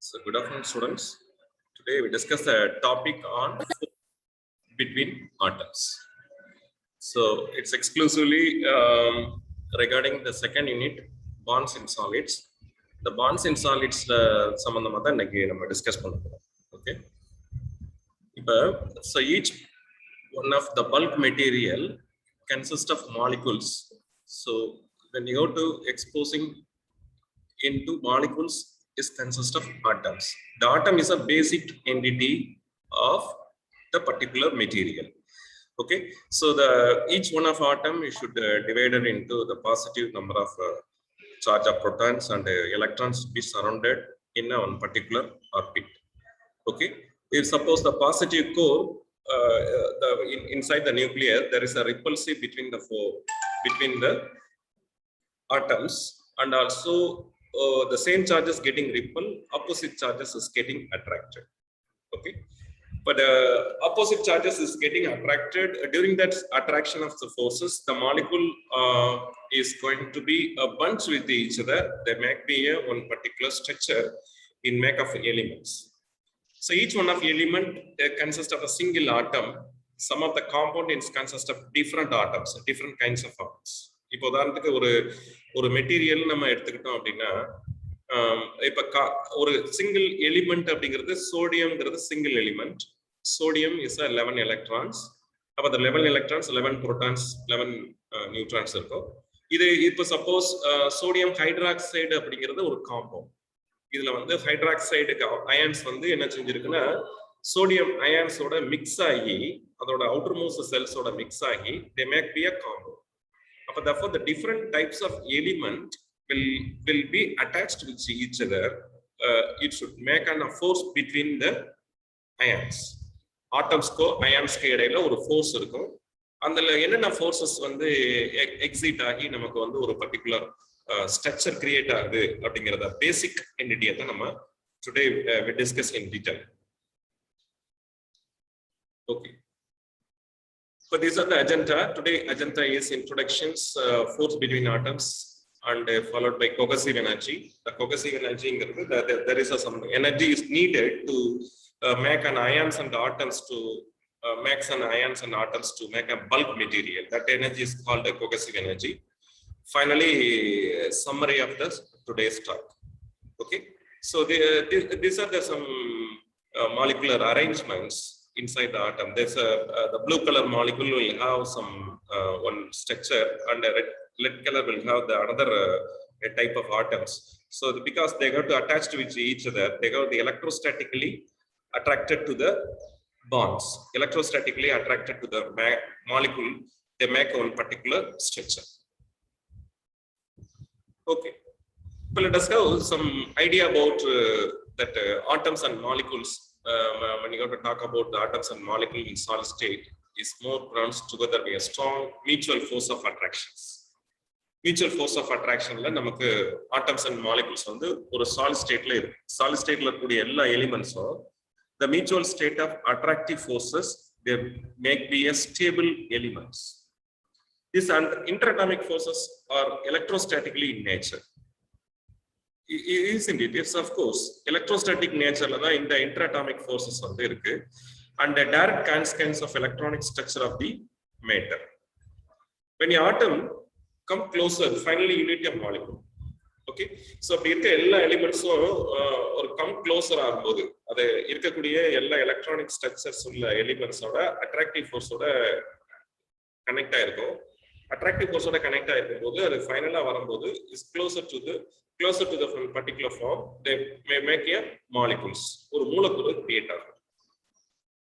So good afternoon, students. Today we discuss a topic on between atoms. So it's exclusively regarding the second unit, bonds in solids. The bonds in solids சம்பந்தமா தான் இன்னைக்கு நம்ம discuss பண்ண போறோம். Okay. So each one of the bulk material consists of molecules. So when you go to exposing into molecules is consist of atoms. The atom is a basic entity of the particular material. Okay, so each one of atom you should divide it into the positive number of charge of protons and electrons be surrounded in one particular orbit. Okay, if suppose the positive core inside the nucleus there is a repulsive between the atoms, and also the same charges getting repelled, opposite charges is getting attracted. Okay, but opposite charges is getting attracted. During that attraction of the forces, the molecule is going to be a bunch with each other. There may be one particular structure in make of elements. So each one of element consists of a single atom. Some of the components consist of different atoms, different kinds of atoms. இப்போ உதாரணத்துக்கு ஒரு material நம்ம எடுத்துக்கிட்டோம் அப்படின்னா, இப்ப ஒரு single element அப்படிங்கிறது சோடியம்ங்கிறது single element. Sodium is 11 electrons. அப்ப அந்த 11 எலக்ட்ரான்ஸ் 11 புரோட்டான்ஸ் 11 நியூட்ரான்ஸ் இருக்கும். இது இப்போ சப்போஸ் சோடியம் ஹைட்ராக்சைடு அப்படிங்கிறது ஒரு காம்பவுண்ட். இதுல வந்து ஹைட்ராக்சைடு அயான்ஸ் வந்து என்ன செஞ்சிருக்குன்னா சோடியம் அயான்ஸோட மிக்ஸ் ஆகி அதோட அவுட்டர் மோஸ்ட் செல்ஸோட மிக்ஸ் ஆகி they make be a compound. But therefore, the different types of element will be attached with each other. It should make a force between the ions. Atoms ko ions ku இடையில ஒரு force இருக்கும். அதுல என்னென்ன forces வந்து exit ஆகி நமக்கு வந்து ஒரு particular structure create ஆகுது அப்படிங்கறத basic entity தான் நம்ம today we discuss in detail. Okay. So these are the agenda. Today agenda is introductions, force between atoms, and followed by cohesive energy. The cohesive energy, there is some energy is needed to make an ions and atoms to make an ions and atoms to make a bulk material. That energy is called the cohesive energy. Finally, summary of the today's talk. Okay. So these are some molecular arrangements inside the atom. There's the blue color molecule will have some one structure, and the red color will have the another type of atoms. So because they got to attach to each other, they got the electrostatically attracted to the bonds. Electrostatically attracted to the molecule, they make one particular structure. Okay. Well, let us have some idea about that atoms and molecules. When you go to talk about the atoms and molecules in solid state, is more pronounced together by a strong mutual force of attractions. Mutual force of attraction la namakku atoms and molecules vandu oru solid state la irukku. Solid state la kudiya ella elements the mutual state of attractive forces they make be a stable elements. These interatomic forces are electrostatically in nature. Isn't it? Yes, of course. Electrostatic nature la da inda interatomic forces vandu irukku, and the direct consequence of electronic structure of the matter. When your atom come closer, finally you need a molecule. Okay, so அப்படி இருக்க எல்லா எலிமெண்ட்ஸும் ஒரு come closer ஆகும்போது அது இருக்கக்கூடிய எல்லா electronic structures உள்ள எலிமெண்ட்ஸோட attractive ஃபோர்ஸோட connect ஆயிருக்கும். அட்ராக்டிவ் ஃபோர்ஸோட கனெக்ட் ஆயிருக்கும் போது அது ஃபைனலா வரும்போது is closer to the particular form, they may make a molecules. ஒரு மூலக்கூறு கிரியேட் ஆகும்.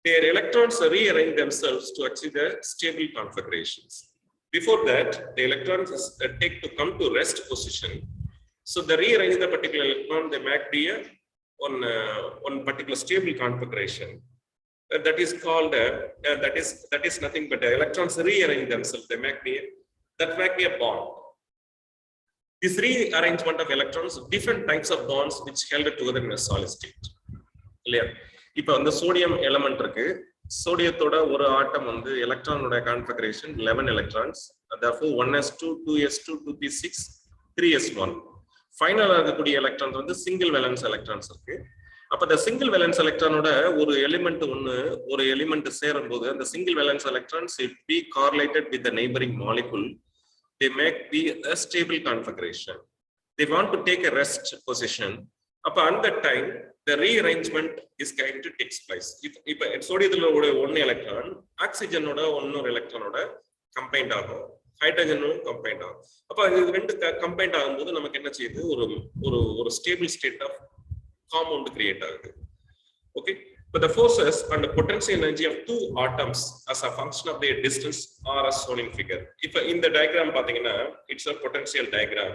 Their electrons rearrange themselves to achieve the stable configurations. Before that, the electrons take to come to rest position. So they rearrange the particular electron, they make be a one particular stable configuration. That is called that is nothing but the electrons rearrange themselves. They make be a bond. This rearrangement of electrons, different types of bonds which held together in a solid state. இல்லையா? இப்போ அந்த sodium element இருக்கு. சோடியத்தோட ஒரு ஆட்டம் வந்து எலக்ட்ரானோட configuration 11 electrons. Therefore 1s2, 2s2, 2p6, 3s1. ஃபைனலா இருக்கக்கூடிய electrons வந்து single valence electrons இருக்கு. அப்ப the single valence electronோட ஒரு எலிமெண்ட் சேரும்போது அந்த single valence electrons if be correlated with the neighboring molecule, they make be a stable configuration. They want to take a rest position. அப்ப at that time the rearrangement is going to take place. இப்ப சோடியத்துல ஒரு electron ஆக்சிஜனோட இன்னொரு எலக்ட்ரானோட combined ஆகும், ஹைட்ரஜனும் combined ஆகும். அப்ப இது ரெண்டு combined ஆகும்போது நமக்கு என்ன செய்யுது, ஒரு stable state of compound create ஆகுது. Okay, but the forces and the potential energy of two atoms as a function of their distance are as shown in figure. இப்ப இந்த டயகிராம் பாத்தீங்கன்னா it's a potential diagram.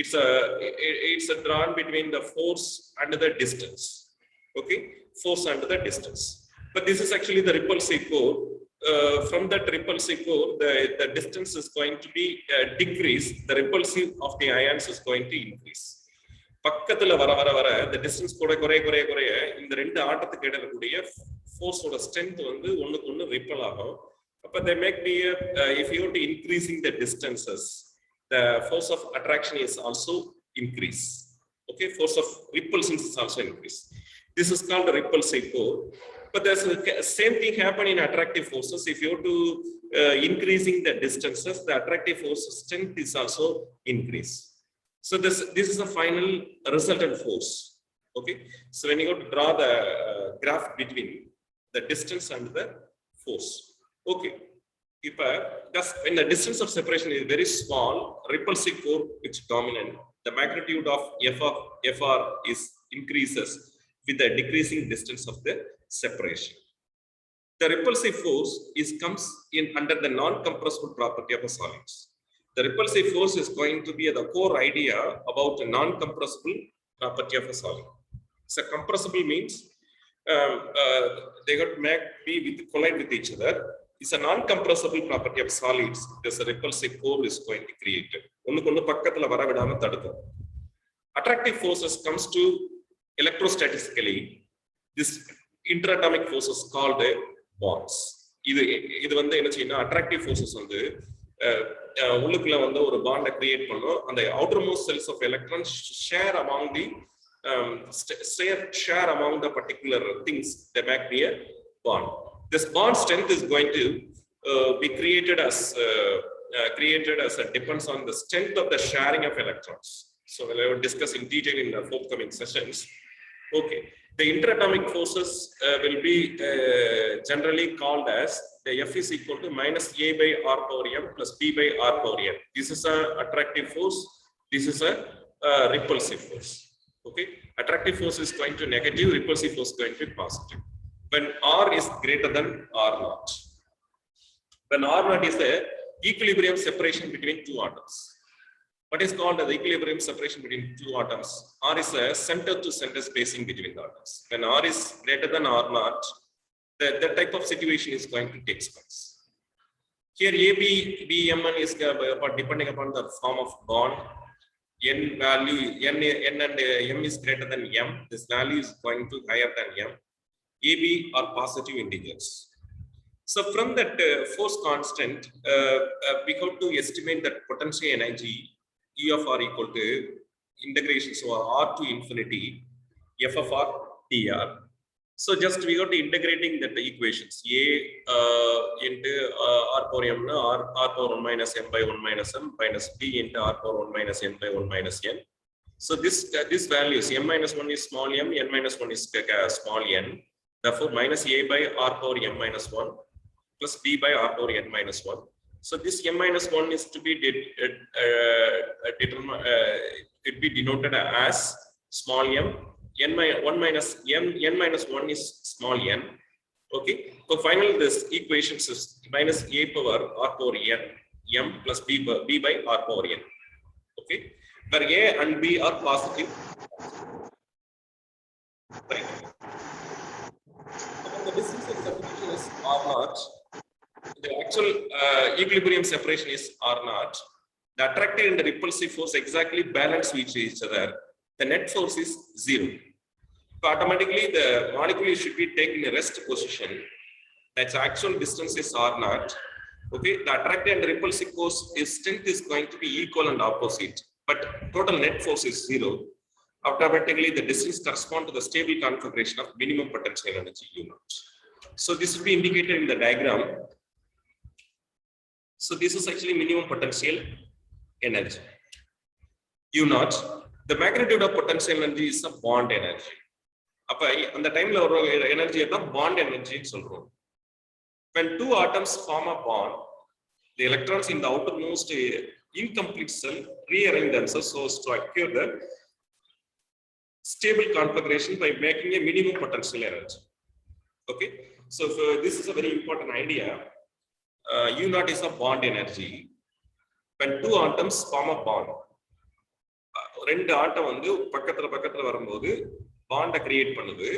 It's a drawn between the force and the distance. Okay, force and the distance. But this is actually the repulsive core. From that repulsive core, the distance is going to be decreased. The repulsive of the ions is going to increase. பக்கத்துல வர the distance குறைய இந்த ரெண்டு ஆட்டத்துக்கு இடையில கூடிய force ஓட strength வந்து ஒண்ணுக்கு ஒண்ணு repel ஆகும். அப்ப they make be if you want to increasing the distances, the force of attraction is also increase. Okay, force of repulsion is also increase. This is called the repulsive core. But there's the same thing happen in attractive forces. If you have to increasing the distances, the attractive force strength is also increase. So this is the final resultant force. Okay, so when you go to draw the graph between the distance and the force. Okay, when the distance of separation is very small, repulsive core which dominant, the magnitude of Fr is increases with the decreasing distance of the separation. The repulsive force comes in under the non-compressible property of the solids. The repulsive force is going to be the core idea about the non-compressible property of a solid. So compressible means they got collide with each other. It's a non-compressible property of solids. There's a repulsive core is going to create it. Attractive forces comes to electrostatically. This interatomic forces called bonds. இது வந்து என்ன செய்யணும், attractive forces வந்து உள்ளுக்குள்ள வந்து ஒரு பாண்டை create பண்ணும். அந்த outermost cells of electrons share among the particular things that make be a bond. This bond strength is going to be created as depends on the strength of the sharing of electrons. So we'll discuss in detail in the forthcoming sessions. Okay, the interatomic forces will be generally called as the F is equal to minus A by R power M plus B by R power M. This is an attractive force. This is a repulsive force. Okay, attractive force is going to negative, repulsive force is going to be positive. When R is greater than R naught. When R naught is the equilibrium separation between two atoms. What is called the equilibrium separation between two atoms? R is a center to center spacing between the atoms. When R is greater than R naught, that type of situation is going to take place. Here AB, B, M is depending upon the form of bond. N value, N and M is greater than M. This value is going to higher than M. AB are positive integers. So from that force constant, we have to estimate that potential energy E of R equal to integration, so R to infinity F of R dr. So just we got to integrating that equations A into R power M R power 1 minus M by 1 minus M minus B into R power 1 minus N by 1 minus N. So this values M minus 1 is small m, N minus 1 is small n. Therefore minus A by R power M minus 1 plus B by R power N minus 1. So this M minus 1 is to be denoted as small m. N minus 1 is small n. Okay. So finally, this equation is minus A power R power N M plus B by R power N. Okay. Where A and B are positive. Right. So the distance of separation is R naught. The actual equilibrium separation is R naught. The attractive and the repulsive force exactly balance with each other. The net force is 0. So automatically the molecule should be taken in a rest position. Its actual distance is R naught. Okay, the attractive and repulsive force strength is going to be equal and opposite, but total net force is 0. automatically the districts correspond to the stable configuration of minimum potential energy U naught. So this will be indicated in the diagram. So this is actually minimum potential energy U naught. The magnitude of potential energy is a bond energy. அப்ப அந்த டைம்ல ஒரு எனர்ஜியை தான் bond energy ன்னு சொல்றோம். When two atoms form a bond, the electrons in the outermost incomplete cell rearrange themselves so as to acquire the stable configuration by making a minimum potential energy. Okay, so this is a very important idea. U naught is a bond energy. When two atoms form a bond, ரெண்டு ஆட்டம் வந்து பக்கத்துல வரும்போது பாண்டை create பண்ணுது.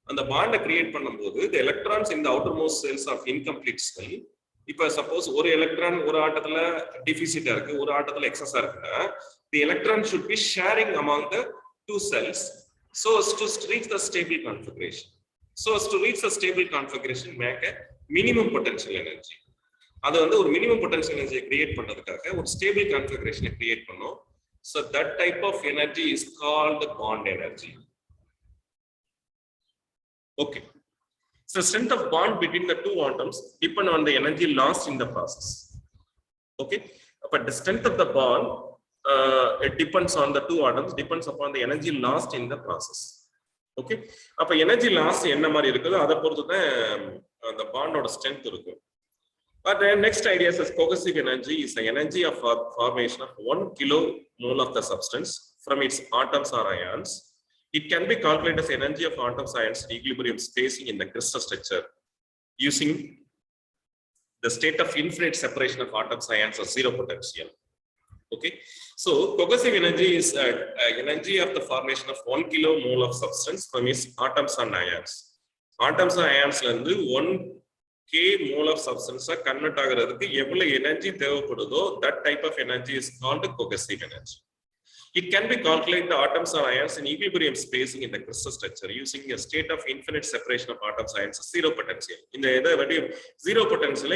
அந்த பாண்டை create பண்ணும்போது the electrons in the outermost cells of incomplete cell, இப்ப suppose ஒரு electron ஒரு ஆட்டத்துல டெபிசிட்டா இருக்கு, ஒரு ஆட்டத்துல எக்ஸஸா இருக்குன்னா the electron should be sharing among the two cells so as to reach the stable configuration. So as to reach the stable configuration, make a minimum potential energy. அது வந்து ஒரு minimum potential energy create பண்றதுக்காக ஒரு stable configuration create பண்ணோம். So that type of energy is called bond energy. Okay. So strength of bond between the two atoms depend on the energy lost in the process. Okay. But the strength of the bond it depends on the two atoms, depends upon the energy lost in the process. Okay. அப்ப energy loss என்ன மாதிரி இருக்குதோ அதை பொறுத்து தான் அந்த பாண்டோட strength இருக்கும். But the next idea is cohesive energy is the energy of formation of 1 kilomole of the substance from its atoms or ions. It can be calculated as energy of atoms ions in equilibrium spacing in the crystal structure using the state of infinite separation of atoms ions or zero potential. Okay, so cohesive energy is energy of the formation of 1 kilomole of substance from its atoms and ions. Atoms and ions வந்து 1 K mole of substance convert ஆகிறதுக்கு எவ்வளவு energy தேவைப்படுதோ that type of energy is called cohesive energy. It can be calculated the atoms or ions in equilibrium spacing in the crystal structure using a state of infinite separation of atoms ions zero potential. இந்த இதை வந்து zero potential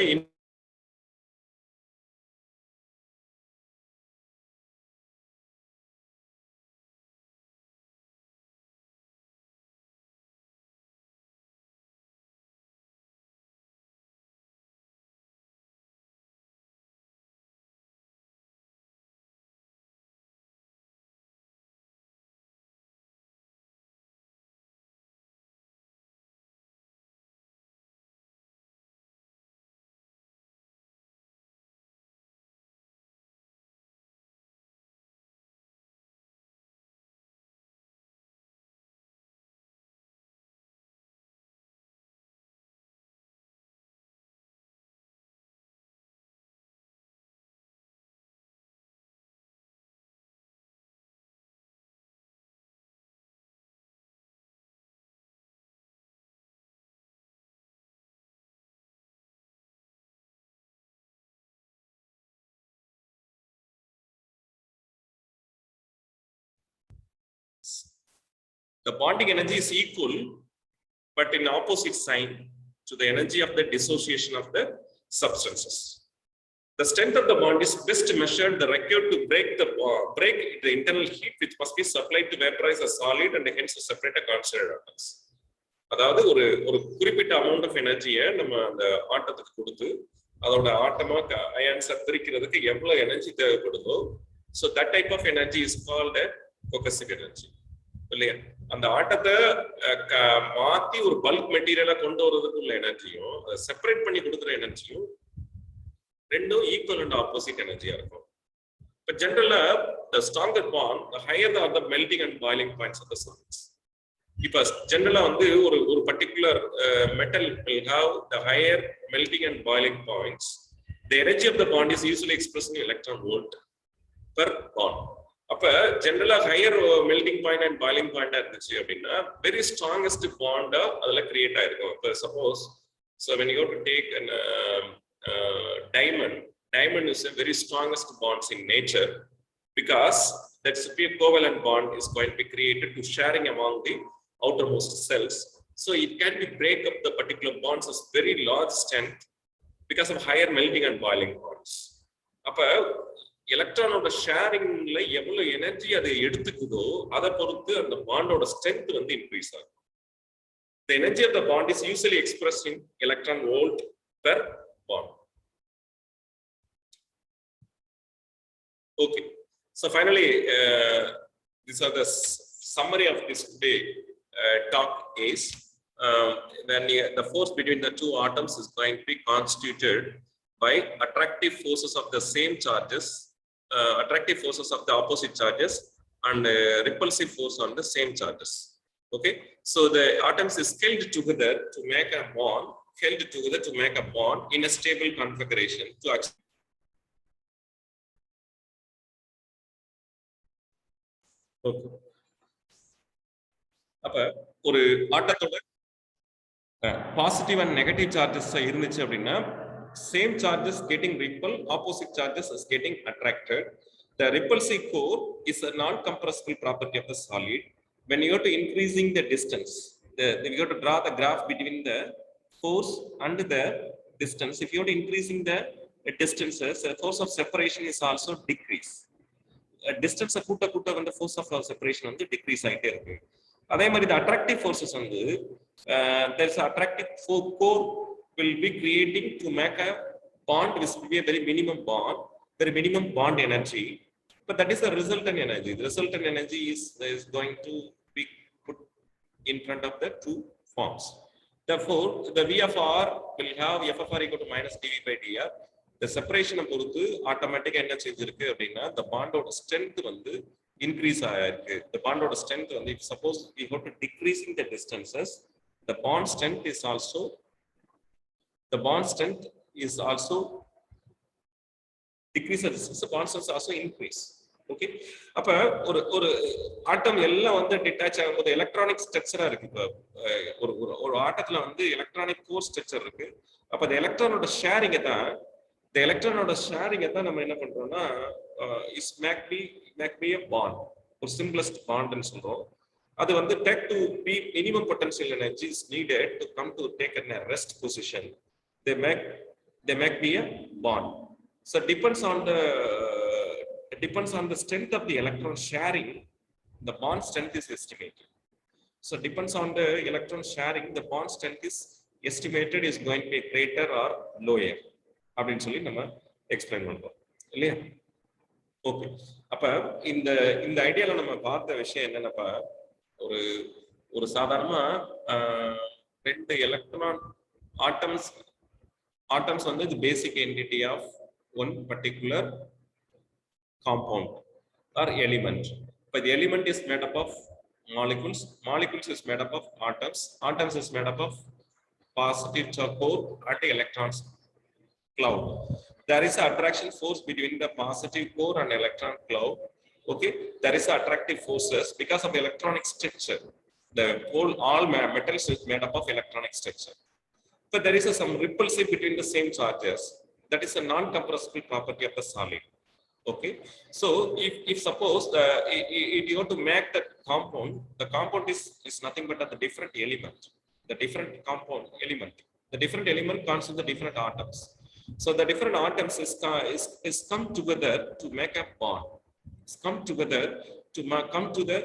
the bonding energy is equal but in opposite sign to the energy of the dissociation of the substances. The strength of the bond is best measured the required to break the internal heat which must be supplied to vaporize a solid and hence to separate a concentrated atoms. அதாவது ஒரு குறிப்பிட்ட amount of energy-யை நம்ம அந்த ஆட்டத்துக்கு கொடுத்து அதோட ஆட்டமா அயான்ஸை பிரிக்கிறதுக்கு எவ்வளவு எனர்ஜி தேவைப்படுதோ so that type of energy is called a cohesive energy. இல்லையா? அந்த ஆட்டத்தை மாத்தி ஒரு பல்க் மெட்டீரியலா கொண்டு வரதுக்கு உள்ள எனர்ஜியும் அதை செப்பரேட் பண்ணி கொடுக்குற எனர்ஜியும் ரெண்டும் ஈக்குவல் அண்ட் ஆப்போசிட் எனர்ஜியா இருக்கும். இப்ப ஜெனரலா the stronger bond the higher the melting and boiling points of the solids. இப்ப ஜெனரலா வந்து ஒரு particular metal will have the higher melting and boiling points. The energy of the bond is usually expressed in electron volt per bond. அப்ப ஜெனரலா higher melting point and boiling பாயிண்டா இருந்துச்சு அப்படின்னா very strongest Panda அதுல கிரியேட் ஆயிருக்கும். இப்போ suppose so when you go to take an diamond is a very strongest bonds in nature because that severe covalent bond is going to be created to sharing among the outermost cells. So it can be break up the particular bonds as very large strength because of higher melting and boiling bonds. அப்ப எலக்ட்ரானோட ஷேரிங்ல எவ்வளவு energy அதை எடுத்துக்குதோ அதை பொறுத்து அந்த பாண்டோட strength வந்து increase ஆகும். The energy of the bond is usually expressed in electron volt per bond. Okay, so finally these are the summary of this today talk is when the force between the two atoms is going to be constituted by attractive forces of the same charges, attractive forces of the opposite charges, and repulsive force on the same charges. Okay, so the atoms is held together to make a bond, in a stable configuration to achieve. Okay. அப்ப ஒரு ஆட்டத்தோட positive and negative charges இருந்துச்சு அப்படின்னா same charges getting repel, opposite charges is getting attracted. The repulsive core is a non-compressible property of the solid. When you are to increasing the distance, you have to draw the graph between the force and the distance. If you are increasing the distances, the force of separation is also decrease. Distance கூட்ட வந்து force of separation வந்து decrease ஆயிட்டே இருக்கு. அதே மாதிரி the attractive forces வந்து there is an attractive core will be creating to make a bond which will be a very minimum bond energy, but that is the resultant energy. The resultant energy is going to be put in front of the two forms. Therefore, the V of R will have F of R equal to minus dV by dr. The separation பொறுத்து ஆட்டோமேட்டிக்கா என்ன செஞ்சிருக்கு அப்படின்னா the bond strength வந்து increase ஆயிருக்கு. The bond strength வந்து if suppose we go to decreasing the distances, the bond strength is also decreases, the bond strength also increase. Okay, அப்ப ஒரு ஆட்டம் எல்லாம் வந்து டிட்டாச் ஆகும்போது எலக்ட்ரானிக் ஸ்ட்ரக்சரா இருக்கு. இப்ப ஒரு ஆட்டத்துல வந்து எலக்ட்ரானிக் கோர் ஸ்ட்ரக்சர் இருக்கு. அப்ப அந்த எலக்ட்ரானோட ஷேரிங்கை தான் நம்ம என்ன பண்றோம்னா is make be a bond, ஒரு simplest bond ன்னு சொல்றோம். அது வந்து take to be minimum potential energy is needed to come to take in a rest position. They make be a bond. So depends on the strength of the electron sharing, the bond strength is estimated. So depends on the electron sharing, the bond strength is estimated is going to be greater or lower அப்படின்னு சொல்லி நம்ம explain பண்றோம் இல்லையா? Okay, அப்ப இந்த ஐடியால நம்ம பார்த்த விஷயம் என்னன்னா, ஒரு சாதாரணமா ரெண்டு எலக்ட்ரான் ஆட்டம்ஸ் வந்து the basic entity of one particular compound or element. But the element is made up of molecules is made up of atoms is made up of positive core and electrons cloud. There is an attraction force between the positive core and electron cloud. Okay, there is attractive forces because of electronic structure. All metals is made up of electronic structure. But there is some repulsive between the same charges. That is a non-compressible property of the solid. Okay, so if suppose you want to make that compound, the compound is nothing but the different element. The different compound element. The different element constitutes the different atoms. So the different atoms is come together to make a bond. It's come together to come to the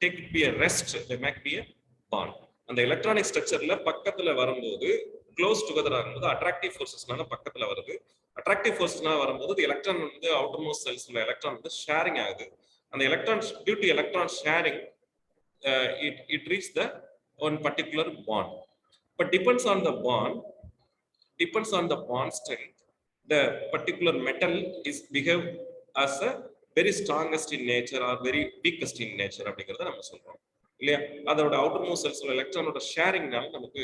take it be a rest. They make be a bond. And the electronic structure la பக்கத்துல வரும்போது close together ஆகும்போது attractive forcesனால பக்கத்துல வருது. Attractive forcesனால வரும்போது the electron வந்து outermost cells உள்ள electron வந்து sharing ஆகுது. அந்த electrons due to electron sharing it reaches the one particular bond. But depends on the bond strength, the particular metal is behave as a very strongest in nature or very weakest in nature அப்படிங்கறத நம்ம சொல்றோம் இல்லையா? அதோட outermost cells எலக்ட்ரானோட ஷேரிங்னால நமக்கு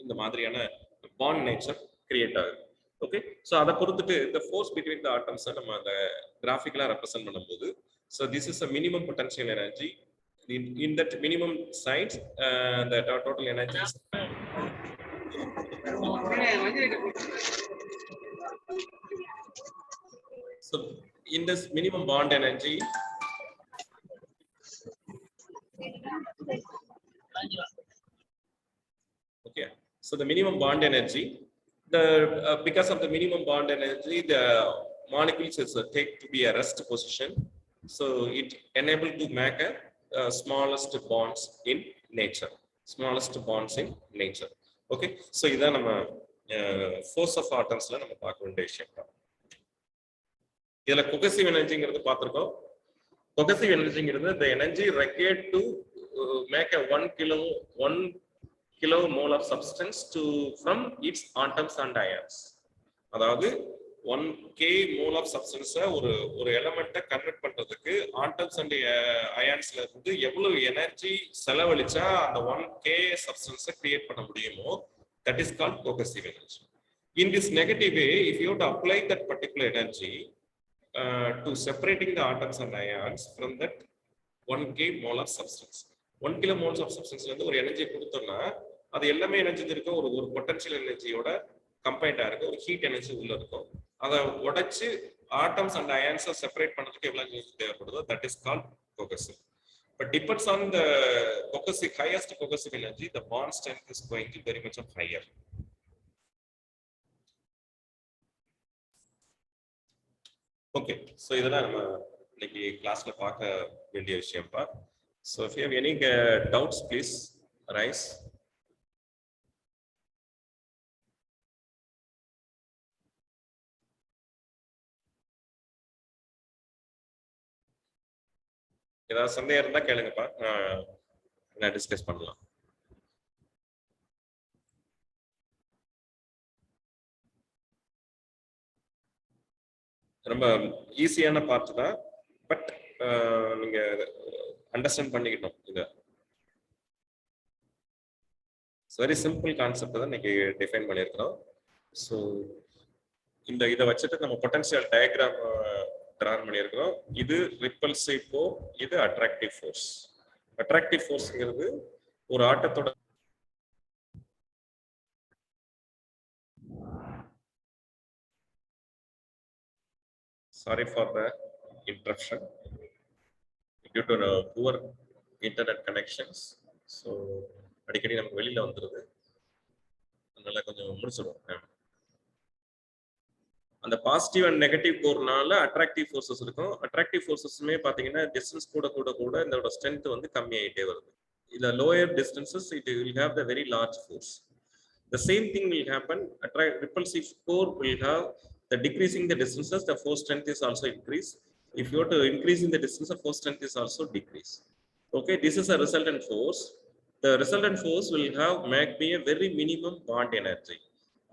இந்த மாதிரியான bond nature create ஆகுது. Okay, so அத பொறுத்துட்டு the force between the atoms நம்ம அந்த கிராஃபிக்கலா ரெப்ரசன்ட் பண்ணும்போது, so this is a minimum potential energy. In that minimum size, the total energy is so in this minimum bond energy, okay, so the minimum bond energy, because of the minimum bond energy, the molecules is take to be a rest position. So it enable to make a smallest bonds in nature. Smallest bonds in nature. Okay. So இதான் நம்ம force of atoms-ல நம்ம பார்க்க வேண்டிய விஷயம். இதுல cohesive energy-ங்கிறது பார்த்திருக்கோம். Cohesive energy-ங்கிறது the energy required to make a 1 kilomole of substance from its atoms and ions. அதாவது 1k mole of substance ஒரு எலிமெண்ட்டை கன்வெர்ட் பண்றதுக்கு ஆட்டம்ஸ் அண்ட் அயான்ஸ்ல இருந்து எவ்வளவு எனர்ஜி செலவழிச்சா அந்த 1k சப்ஸ்டன்ஸை கிரியேட் பண்ண முடியுமோ that is called cohesive energy. In this negative way, if you have to apply that particular energy to separating the atoms and ions from that 1k mole of substance, 1 kilomoles of substance ல இருந்து ஒரு energy கொடுத்தோம்னா அது எல்லாமே energy இருக்கும், ஒரு potential எனர்ஜியோட கம்பைண்டா இருக்கு, ஒரு ஹீட் எனர்ஜி உள்ள இருக்கும். அதை உடைச்சு ஆட்டம்ஸ் அண்ட் அயான்ஸை செப்பரேட் பண்றதுக்கு எவ்வளவு எனர்ஜி தேவைப்படுதோ that is called cohesive. But depends on the cohesive, highest cohesive energy, the bond strength is going to very much higher. Okay, so இதெல்லாம் நம்ம இன்னைக்கு கிளாஸ்ல பார்க்க வேண்டிய விஷயம்ப்பா. So if you have any doubts, please arise. ஏதாவது சந்தேகம் இருந்தா கேளுங்கப்பா, நான் டிஸ்கஸ் பண்ணலாம். ரொம்ப ஈஸியான பார்ட் தான், பட் நீங்க அண்டர்ஸ்டாண்ட் பண்ணிக்கணும். இது வெரி சிம்பிள் கான்செப்ட் தான் இன்னைக்கு டிஃபைன் பண்ணியிருக்கிறோம். ஸோ இதை வச்சுட்டு நம்ம பொட்டன்ஷியல் டயக்ராம் டிரான் பண்ணியிருக்கிறோம். இது ரிப்பல்சிவ் ஃபோர்ஸ், இது அட்ராக்டிவ் ஃபோர்ஸ். அட்ராக்டிவ் ஃபோர்ஸ்ங்கிறது ஒரு ஆட்டத்தோட sorry for the interruption due to poor internet connections. So அடிக்கடி நமக்கு வெளியில வந்துருது, அதனால கொஞ்சம் முடிச்சிடுவோம். அந்த பாசிட்டிவ் அண்ட் நெகட்டிவ் கோர்னால அட்ராக்டிவ் ஃபோர்ஸஸ் இருக்கும். அட்ராக்டிவ் ஃபோர்ஸஸ்மே பாத்தீங்கன்னா டிஸ்டன்ஸ் கூட இதோட ஸ்ட்ரென்த் வந்து கம்மியாயிட்டே வருது. இதுல lower distances it will have the very large force. The same thing will happen. Repulsive core will have the decreasing the distances, the force strength is also increase. If you are to increasing the distance, the force strength is also decrease. Okay, this is a resultant force. The resultant force will have make me a very minimum bond energy.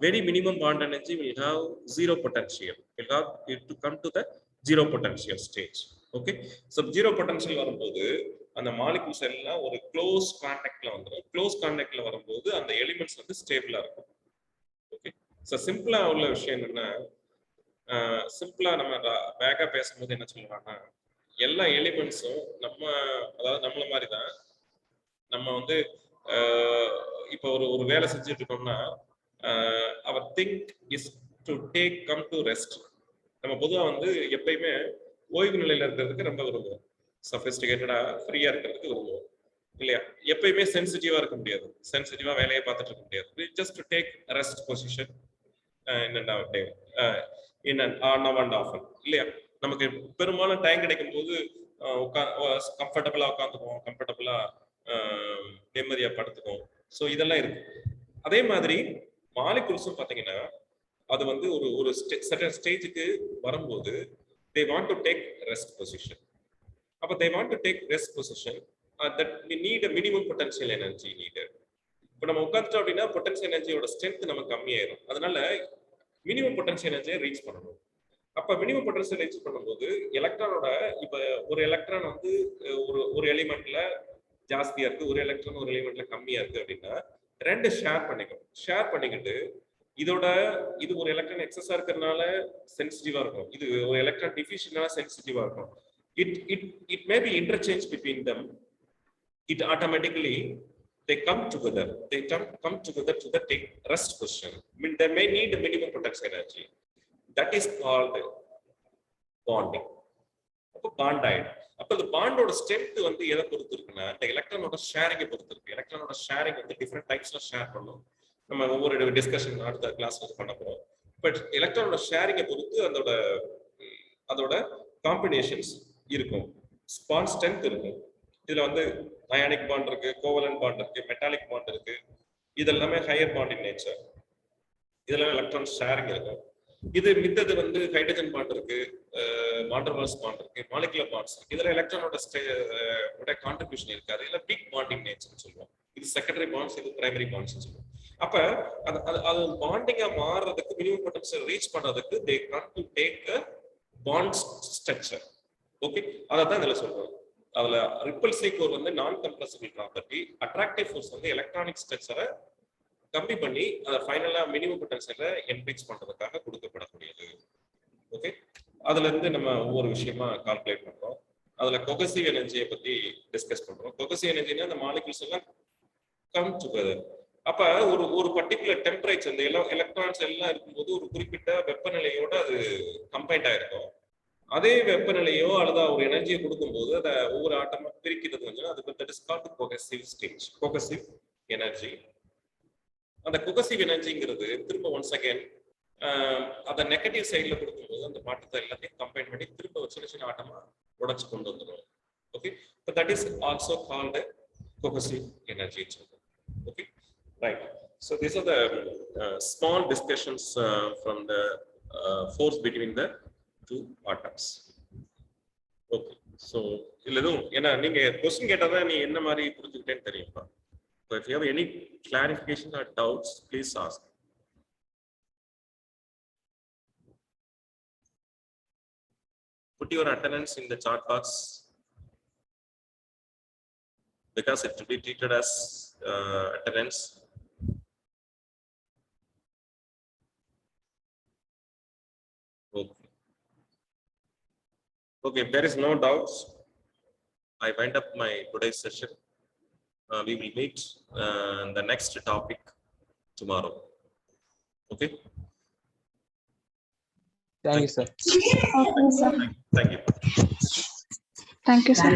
Very minimum bond energy will have zero potential. Will have it to come to the zero potential stage. Okay, so zero potential வரும்போது அந்த molecules எல்லாம் ஒரு close கான்டாக்ட்ல வந்துரும். Close கான்டாக்ட்ல வரும்போது அந்த elements வந்து ஸ்டேபிளா இருக்கும். Okay, so சிம்பிளா உள்ள விஷயம் என்னன்னா, சிம்பிளா நம்ம பேக்கா பேசும்போது என்ன சொல்றாங்கன்னா, எல்லா எலிமெண்ட்ஸும் அதாவது நம்மள மாதிரி தான். நம்ம வந்து இப்போ ஒரு வேலை செஞ்சுட்டு இருக்கோம்னா அவர் thing is to come to rest. நம்ம பொதுவா வந்து எப்பயுமே ஓய்வு நிலையில இருக்கிறதுக்கு ரொம்ப விரும்புவோம். சஃபிஸ்டிகேட்டடா ஃப்ரீயா இருக்கிறதுக்கு விரும்புவோம் இல்லையா? எப்பயுமே சென்சிட்டிவா இருக்க முடியாது, சென்சிட்டிவா வேலையை பார்த்துட்டு இருக்க முடியாது. ஜஸ்ட் டேக் ரெஸ்ட் பொசிஷன் இல்லையா? நமக்கு பெரும்பாலும் டைம் கிடைக்கும் போது கம்ஃபர்டபுளா உட்காந்துக்குவோம், கம்ஃபர்டபுளா நிம்மதியா படுத்துக்குவோம். ஸோ இதெல்லாம் இருக்கு. அதே மாதிரி மாலிகுல்ஸும் பாத்தீங்கன்னா அது வந்து ஒரு சர்டன் ஸ்டேஜுக்கு வரும்போது they want to take rest position. அப்ப they want to take rest position, that we need a minimum potential energy needed. இப்போ நம்ம உட்காந்துட்டோம் அப்படின்னா பொட்டன்ஷியல் எனர்ஜியோட ஸ்ட்ரென்த் நமக்கு கம்மியாயிரும். அதனால மினிமம் பொட்டன்ஷியல் எனர்ஜியை ரீச் பண்ணணும். அப்ப மினிமம் பொட்டன்ஷியல் ரீச் பண்ணும்போது எலக்ட்ரானோட இப்ப ஒரு எலக்ட்ரான் வந்து ஒரு எலிமெண்ட்ல ஜாஸ்தியா இருக்கு, ஒரு எலக்ட்ரான் ஒரு எலிமெண்ட்ல கம்மியா இருக்கு அப்படின்னா ரெண்டு ஷேர் பண்ணிக்கிட்டு இது ஒரு எலக்ட்ரான் எக்ஸஸா இருக்கிறதுனால சென்சிட்டிவா இருக்கும், இது ஒரு எலக்ட்ரான் டிஃபிஷியன்ட்னால சென்சிட்டிவா இருக்கும். It may be interchange between them. It automatically they come together to the take rest position. I mean, they may need a minimum potential energy. That is called bonding. அப்போ bond ஆயிடும். அப்ப இந்த பாண்டோட strength வந்து எதை பொறுத்து இருக்குன்னா, இந்த எலக்ட்ரானோட ஷேரிங்கை பொறுத்து இருக்கு. எலக்ட்ரானோட ஷேரிங் வந்து டிஃப்ரெண்ட் டைப்ஸ்ல ஷேர் பண்ணும். நம்ம ஒவ்வொரு டிஸ்கஷன் அடுத்த கிளாஸ் வந்து பண்ண போறோம். பட் எலக்ட்ரானோட ஷேரிங்கை பொறுத்து அதோட அதோட காம்பினேஷன்ஸ் இருக்கும், பாண்ட் ஸ்ட்ரென்த் இருக்கும். இதுல வந்து அயானிக் பாண்ட் இருக்கு, கோவலன்ட் பாண்ட் இருக்கு, மெட்டாலிக் பாண்ட் இருக்கு. இதெல்லாமே ஹையர் பாண்ட் இன் நேச்சர். இதெல்லாம் எலக்ட்ரான் ஷேரிங் இருக்கும். இது மித்தது வந்து ஹைட்ரஜன் பாண்ட் இருக்கு, வாண்டர்வால்ஸ் பாண்ட் இருக்கு, மாலிகுலர் பாண்ட்ஸ் இருக்கு. இதுல எலக்ட்ரானோட கான்ட்ரிபியூஷன் இருக்காது. இல்ல பிக் பாண்டிங் நேச்சர் சொல்லுவோம். இது செகண்டரி பாண்ட்ஸ், இது பிரைமரி பாண்ட்ஸ் சொல்லுவோம். அப்ப அது பாண்டிங்கா மாறுறதுக்கு, மினிமம் பொட்டன்ஷியல் ரீச் பண்றதுக்கு they got to take a bond structure. Okay, அதான் இதுல சொல்றோம். அதுல ரிப்பல்சிவ் கோர் வந்து நான் கம்ப்ரசிபிள் ப்ராப்பர்ட்டி, அட்ராக்டிவ் ஃபோர்ஸ் வந்து எலக்ட்ரானிக் ஸ்ட்ரக்சரை கம்மி பண்ணி அதை ஃபைனலா மினிமம் பொட்டன்ஷியலை என்ரிச் பண்றதுக்காக கொடுக்கப்படக்கூடியது. ஓகே, அதுல இருந்து நம்ம ஒவ்வொரு விஷயமா கால்குலேட் பண்றோம். அதுல கொகசிவ் எனர்ஜியை பத்தி டிஸ்கஸ் பண்றோம். கொகசிவ் எனர்ஜினா அந்த மாலிகுல்ஸ் எல்லாம் கம் டுகெதர். அப்ப ஒரு பர்டிகுலர் டெம்பரேச்சர், இந்த எலக்ட்ரான்ஸ் எல்லாம் இருக்கும்போது ஒரு குறிப்பிட்ட வெப்பநிலையோட அது கம்பைண்ட் ஆயிருக்கும். அதே வெப்பநிலையோ அல்லது ஒரு எனர்ஜியை கொடுக்கும்போது அதை ஒவ்வொரு ஆட்டமா பிரிக்கிறது வந்து அதுக்கு that is called cohesive stage, cohesive energy. அந்த கொகசிவ் எனர்ஜிங்கிறது திரும்ப ஒன்ஸ் அகைன் அந்த நெகட்டிவ் சைட்ல கொடுக்கும்போது அந்த மாற்றத்தை எல்லாத்தையும் கம்பைன் பண்ணி திரும்ப ஒரு சின்ன சின்ன ஆட்டமா உடைச்சு கொண்டு வந்துடும். Okay, that is also called cohesive energy. Okay, right. So these are the small discussions from the force between the two atoms. Okay, so இல்லதும் ஏன்னா நீங்க क्वेश्चन கேட்டா நீ என்ன மாதிரி புரிஞ்சுக்கிட்டேன்னு தெரியுமா? So if you have any clarification or doubts, please ask. Put your attendance in the chat box because it will be treated as attendance. Okay. Okay, if there is no doubts, I wind up my today's session. We will meet the next topic tomorrow. Okay. Thank you, sir. Okay, sir. Thank you. Thank you, sir.